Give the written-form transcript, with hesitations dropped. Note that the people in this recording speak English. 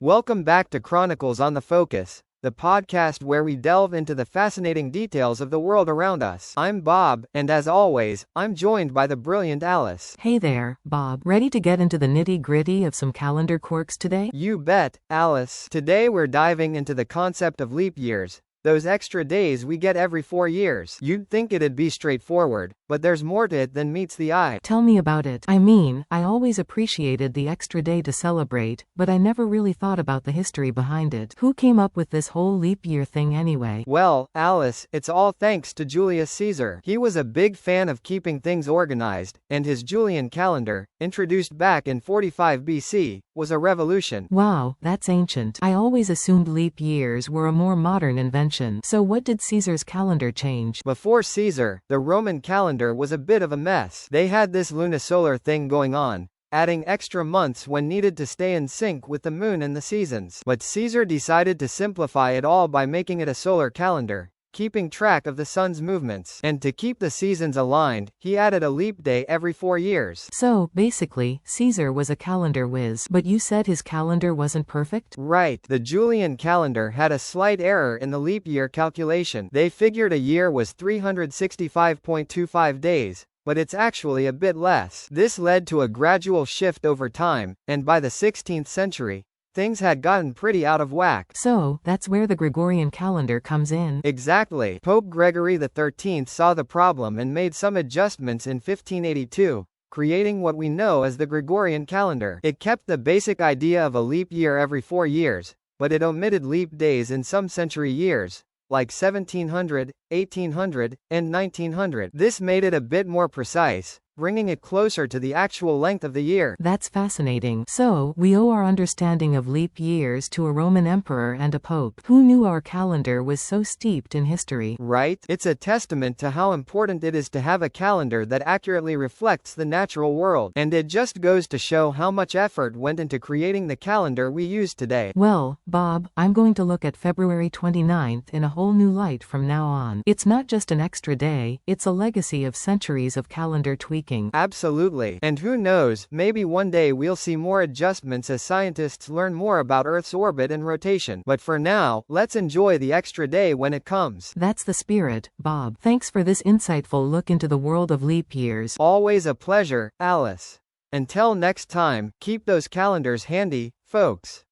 Welcome back to Chronicles on the Focus, the podcast where we delve into the fascinating details of the world around us. I'm Bob, and as always, I'm joined by the brilliant Alice. Hey there, Bob. Ready to get into the nitty-gritty of some calendar quirks today? You bet, Alice. Today we're diving into the concept of leap years, those extra days we get every 4 years. You'd think it'd be straightforward, but there's more to it than meets the eye. Tell me about it. I mean, I always appreciated the extra day to celebrate, but I never really thought about the history behind it. Who came up with this whole leap year thing anyway? Well, Alice, it's all thanks to Julius Caesar. He was a big fan of keeping things organized, and his Julian calendar, introduced back in 45 BC, was a revolution. Wow, that's ancient. I always assumed leap years were a more modern invention. So what did Caesar's calendar change? Before Caesar, the Roman calendar was a bit of a mess. They had this lunisolar thing going on, adding extra months when needed to stay in sync with the moon and the seasons. But Caesar decided to simplify it all by making it a solar calendar, keeping track of the sun's movements. And to keep the seasons aligned, he added a leap day every 4 years. So, basically, Caesar was a calendar whiz. But you said his calendar wasn't perfect? Right. The Julian calendar had a slight error in the leap year calculation. They figured a year was 365.25 days, but it's actually a bit less. This led to a gradual shift over time, and by the 16th century, things had gotten pretty out of whack. So, that's where the Gregorian calendar comes in. Exactly. Pope Gregory XIII saw the problem and made some adjustments in 1582, creating what we know as the Gregorian calendar. It kept the basic idea of a leap year every 4 years, but it omitted leap days in some century years, like 1700, 1800, and 1900. This made it a bit more precise, bringing it closer to the actual length of the year. That's fascinating. So, we owe our understanding of leap years to a Roman emperor and a pope. Who knew our calendar was so steeped in history? Right? It's a testament to how important it is to have a calendar that accurately reflects the natural world. And it just goes to show how much effort went into creating the calendar we use today. Well, Bob, I'm going to look at February 29th in a whole new light from now on. It's not just an extra day, it's a legacy of centuries of calendar tweaking. Absolutely. And who knows, maybe one day we'll see more adjustments as scientists learn more about Earth's orbit and rotation. But for now, let's enjoy the extra day when it comes. That's the spirit, Bob. Thanks for this insightful look into the world of leap years. Always a pleasure, Alice. Until next time, keep those calendars handy, folks.